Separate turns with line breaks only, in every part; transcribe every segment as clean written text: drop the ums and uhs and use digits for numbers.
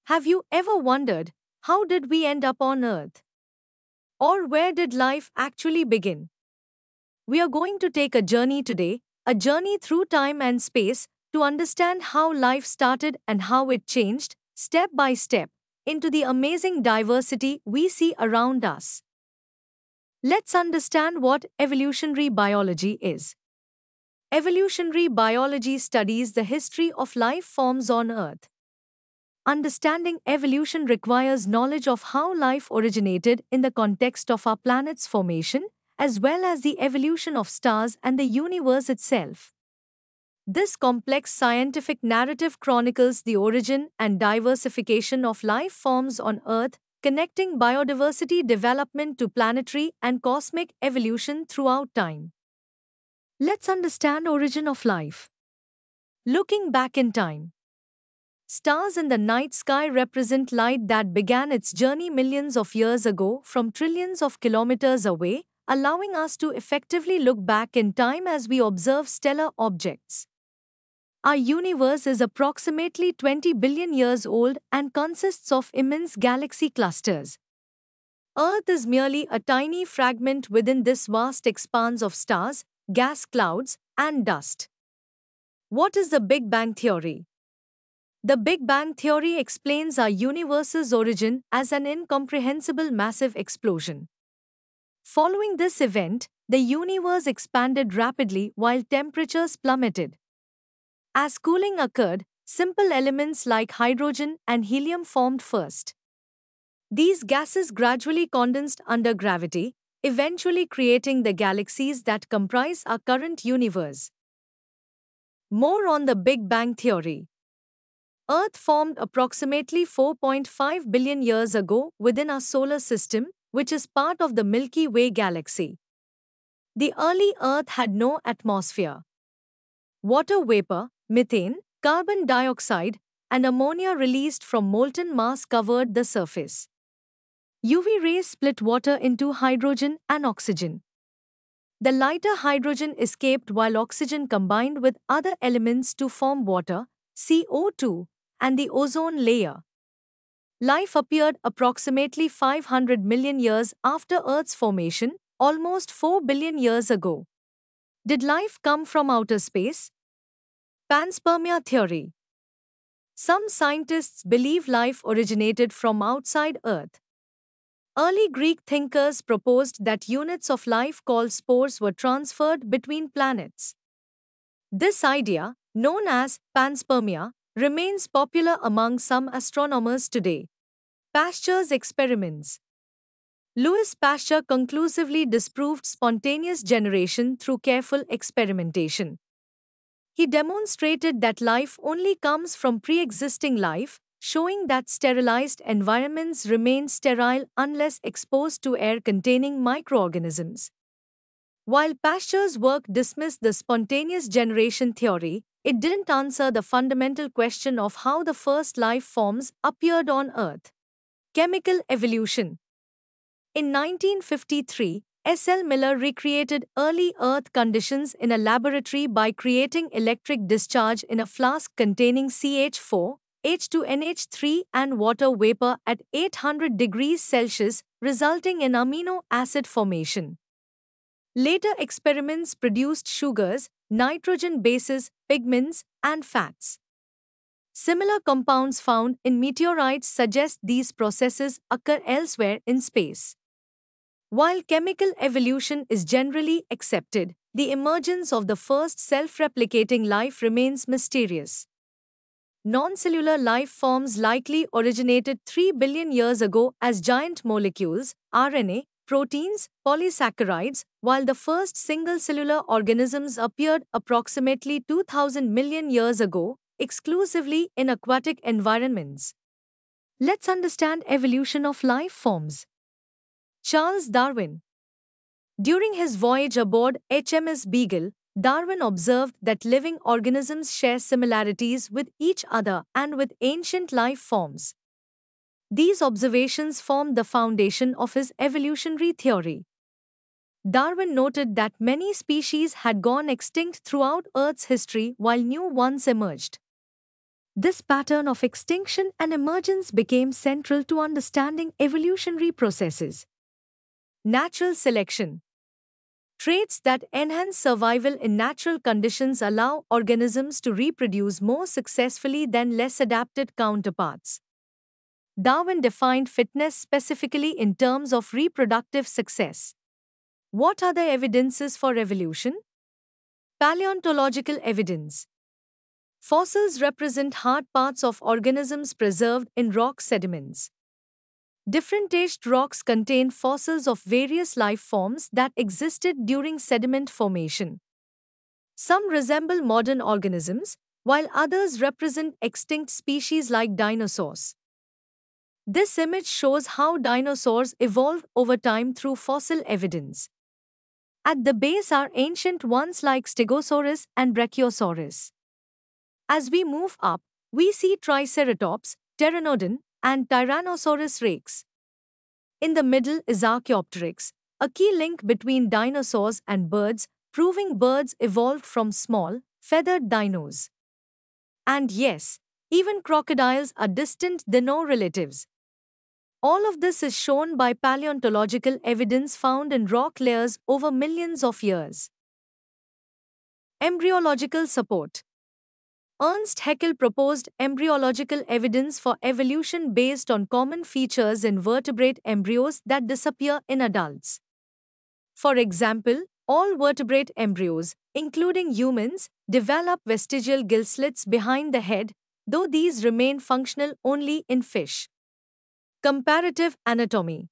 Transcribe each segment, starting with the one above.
Have you ever wondered, how did we end up on Earth? Or where did life actually begin? We are going to take a journey today, a journey through time and space, to understand how life started and how it changed, step by step, into the amazing diversity we see around us. Let's understand what evolutionary biology is. Evolutionary biology studies the history of life forms on Earth. Understanding evolution requires knowledge of how life originated in the context of our planet's formation, as well as the evolution of stars and the universe itself. This complex scientific narrative chronicles the origin and diversification of life forms on Earth, connecting biodiversity development to planetary and cosmic evolution throughout time. Let's understand origin of life. Looking back in time, stars in the night sky represent light that began its journey millions of years ago from trillions of kilometers away, allowing us to effectively look back in time as we observe stellar objects. Our universe is approximately 20 billion years old and consists of immense galaxy clusters. Earth is merely a tiny fragment within this vast expanse of stars, gas clouds, and dust. What is the Big Bang Theory? The Big Bang Theory explains our universe's origin as an incomprehensible massive explosion. Following this event, the universe expanded rapidly while temperatures plummeted. As cooling occurred, simple elements like hydrogen and helium formed first. These gases gradually condensed under gravity, eventually creating the galaxies that comprise our current universe. More on the Big Bang Theory. Earth formed approximately 4.5 billion years ago within our solar system, which is part of the Milky Way galaxy. The early Earth had no atmosphere. Water vapor, methane, carbon dioxide, and ammonia released from molten Mars covered the surface. UV rays split water into hydrogen and oxygen. The lighter hydrogen escaped while oxygen combined with other elements to form water, CO2, and the ozone layer. Life appeared approximately 500 million years after Earth's formation, almost 4 billion years ago. Did life come from outer space? Panspermia theory. Some scientists believe life originated from outside Earth. Early Greek thinkers proposed that units of life called spores were transferred between planets. This idea, known as panspermia, remains popular among some astronomers today. Pasteur's experiments. Louis Pasteur conclusively disproved spontaneous generation through careful experimentation. He demonstrated that life only comes from pre-existing life, showing that sterilized environments remain sterile unless exposed to air containing microorganisms. While Pasteur's work dismissed the spontaneous generation theory, it didn't answer the fundamental question of how the first life forms appeared on Earth. Chemical evolution. In 1953, S.L. Miller recreated early Earth conditions in a laboratory by creating electric discharge in a flask containing CH4, H2NH3 and water vapor at 800 degrees Celsius, resulting in amino acid formation. Later experiments produced sugars, nitrogen bases, pigments, and fats. Similar compounds found in meteorites suggest these processes occur elsewhere in space. While chemical evolution is generally accepted, the emergence of the first self-replicating life remains mysterious. Non-cellular life forms likely originated 3 billion years ago as giant molecules, RNA, proteins, polysaccharides, while the first single-cellular organisms appeared approximately 2,000 million years ago, exclusively in aquatic environments. Let's understand evolution of life forms. Charles Darwin. During his voyage aboard HMS Beagle, Darwin observed that living organisms share similarities with each other and with ancient life forms. These observations formed the foundation of his evolutionary theory. Darwin noted that many species had gone extinct throughout Earth's history while new ones emerged. This pattern of extinction and emergence became central to understanding evolutionary processes. Natural selection. Traits that enhance survival in natural conditions allow organisms to reproduce more successfully than less adapted counterparts. Darwin defined fitness specifically in terms of reproductive success. What are the evidences for evolution? Paleontological evidence. Fossils represent hard parts of organisms preserved in rock sediments. Different aged rocks contain fossils of various life forms that existed during sediment formation. Some resemble modern organisms, while others represent extinct species like dinosaurs. This image shows how dinosaurs evolved over time through fossil evidence. At the base are ancient ones like Stegosaurus and Brachiosaurus. As we move up, we see Triceratops, Pteranodon, and Tyrannosaurus rex. In the middle is Archaeopteryx, a key link between dinosaurs and birds, proving birds evolved from small, feathered dinos. And yes, even crocodiles are distant dino relatives. All of this is shown by paleontological evidence found in rock layers over millions of years. Embryological support. Ernst Haeckel proposed embryological evidence for evolution based on common features in vertebrate embryos that disappear in adults. For example, all vertebrate embryos, including humans, develop vestigial gill slits behind the head, though these remain functional only in fish. Comparative anatomy.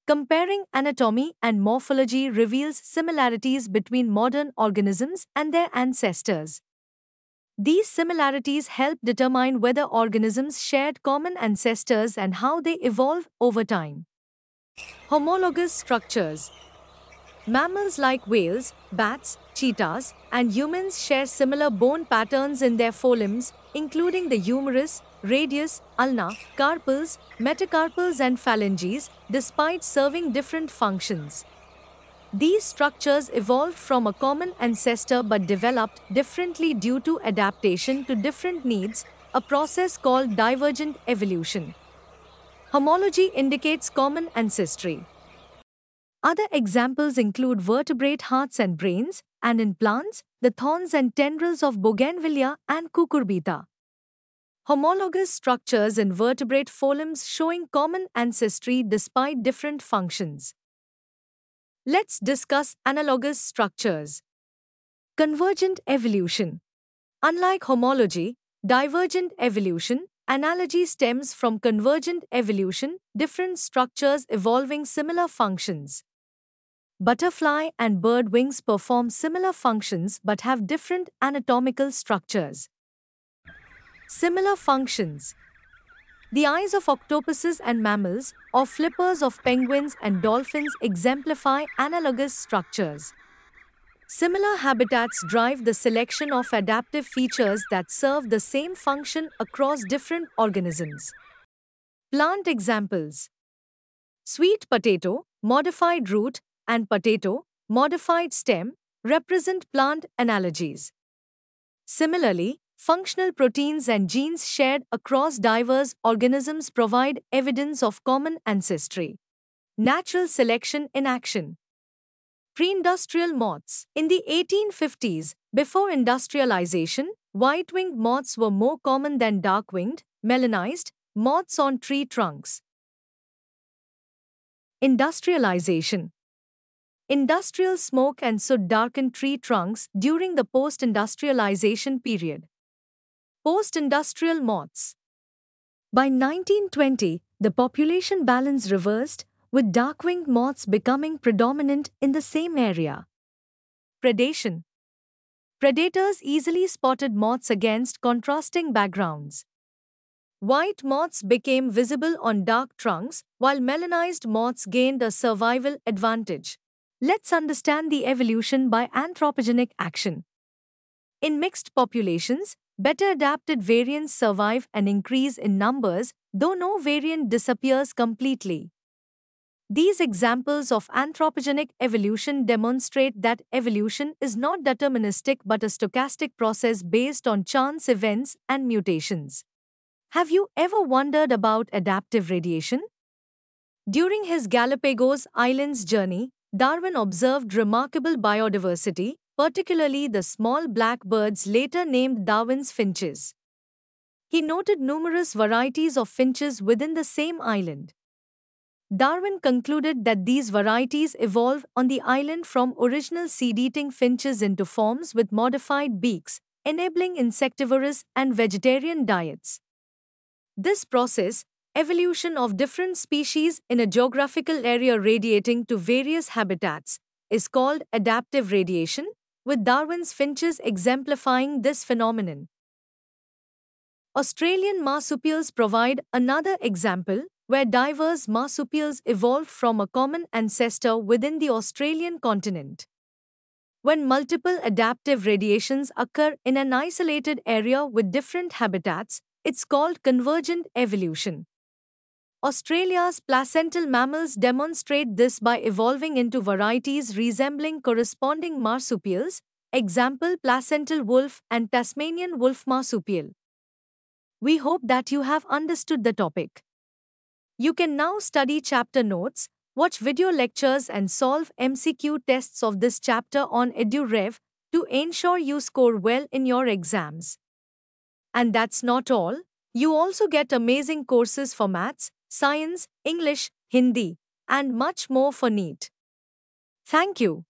Comparing anatomy and morphology reveals similarities between modern organisms and their ancestors. These similarities help determine whether organisms shared common ancestors and how they evolved over time. Homologous structures. Mammals like whales, bats, cheetahs, and humans share similar bone patterns in their forelimbs, including the humerus, radius, ulna, carpals, metacarpals, and phalanges, despite serving different functions. These structures evolved from a common ancestor but developed differently due to adaptation to different needs, a process called divergent evolution. Homology indicates common ancestry. Other examples include vertebrate hearts and brains, and in plants, the thorns and tendrils of Bougainvillea and Cucurbita. Homologous structures in vertebrate forelimbs showing common ancestry despite different functions. Let's discuss analogous structures. Convergent evolution. Unlike homology, divergent evolution, analogy stems from convergent evolution, different structures evolving similar functions. Butterfly and bird wings perform similar functions but have different anatomical structures. Similar functions. The eyes of octopuses and mammals, or flippers of penguins and dolphins exemplify analogous structures. Similar habitats drive the selection of adaptive features that serve the same function across different organisms. Plant examples. Sweet potato, modified root, and potato, modified stem, represent plant analogies. Similarly, functional proteins and genes shared across diverse organisms provide evidence of common ancestry. Natural selection in action. Pre-industrial moths. In the 1850s, before industrialization, white-winged moths were more common than dark-winged, melanized moths on tree trunks. Industrialization. Industrial smoke and soot darkened tree trunks during the post-industrialization period. Post-industrial moths. By 1920, the population balance reversed, with dark-winged moths becoming predominant in the same area. Predation. Predators easily spotted moths against contrasting backgrounds. White moths became visible on dark trunks, while melanized moths gained a survival advantage. Let's understand the evolution by anthropogenic action. In mixed populations, better adapted variants survive and increase in numbers, though no variant disappears completely. These examples of anthropogenic evolution demonstrate that evolution is not deterministic but a stochastic process based on chance events and mutations. Have you ever wondered about adaptive radiation? During his Galapagos Islands journey, Darwin observed remarkable biodiversity, particularly the small black birds later named Darwin's finches. He noted numerous varieties of finches within the same island. Darwin concluded that these varieties evolved on the island from original seed-eating finches into forms with modified beaks, enabling insectivorous and vegetarian diets. This process, evolution of different species in a geographical area radiating to various habitats, is called adaptive radiation, with Darwin's finches exemplifying this phenomenon. Australian marsupials provide another example where diverse marsupials evolved from a common ancestor within the Australian continent. When multiple adaptive radiations occur in an isolated area with different habitats, it's called convergent evolution. Australia's placental mammals demonstrate this by evolving into varieties resembling corresponding marsupials, example placental wolf and Tasmanian wolf marsupial. We hope that you have understood the topic. You can now study chapter notes, watch video lectures and solve MCQ tests of this chapter on EduRev to ensure you score well in your exams. And that's not all. You also get amazing courses for maths, science, English, Hindi, and much more for NEET. Thank you.